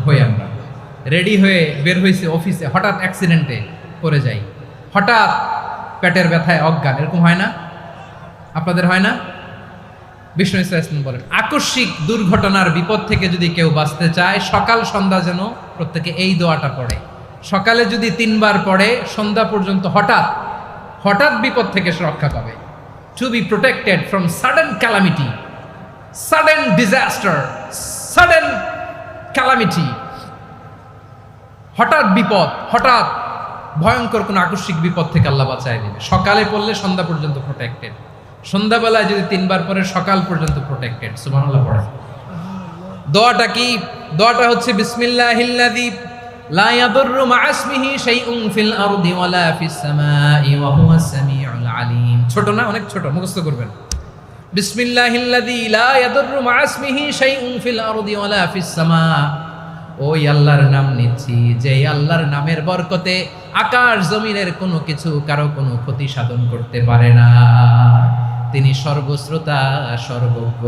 হই আমরা রেডি হয়ে বের হয়েছে অফিসে, হঠাৎ অ্যাক্সিডেন্টে পড়ে যাই, হঠাৎ পেটের ব্যথায় অজ্ঞান, এরকম হয় না? আপনাদের হয় না? বিষ্ণু ইসলাম বলেন, আকস্মিক দুর্ঘটনার বিপদ থেকে যদি কেউ বাঁচতে চায়, সকাল সন্ধ্যা যেন প্রত্যেকে এই দোয়াটা পড়ে। সকালে যদি 3 বার পড়ে, সন্ধ্যা পর্যন্ত হঠাৎ হঠাৎ বিপদ থেকে সে রক্ষা পাবে। To be protected from sudden calamity, sudden disaster, sudden calamity, হঠাৎ বিপদ, হঠাৎ ভয়ঙ্কর কোনো আকস্মিক বিপদ থেকে আল্লাহ বাঁচায় দেবে। সকালে পড়লে সন্ধ্যা পর্যন্ত প্রোটেক্টেড, সন্ধ্যাবেলায় যদি 3 বার পরে সকাল পর্যন্ত প্রোটেক্টেড। সুবহানাল্লাহ পড়ে। দোয়াটা কি? দোয়াটা হচ্ছে বিসমিল্লাহিল্লাযী লা ইয়াদুররু মা'a ইসমিহি শাইউন ফিল আরদি ওয়ালা ফিস সামাই ওয়া হুয়াস সামিউল আলিম। ছোট না? অনেক ছোট, মুখস্থ করবেন। বিসমিল্লাহিল্লাযী লা ইয়াদুররু মা'a ইসমিহি শাইউন ফিল আরদি ওয়ালা ফিস সামা। ওই আল্লাহর নাম নিচ্ছি, যে আল্লাহর নামের বরকতে আকাশ জমিনের কোনো কিছু কারো কোনো ক্ষতি সাধন করতে পারে না। তিনি সর্বশ্রোতা, সর্বজ্ঞ।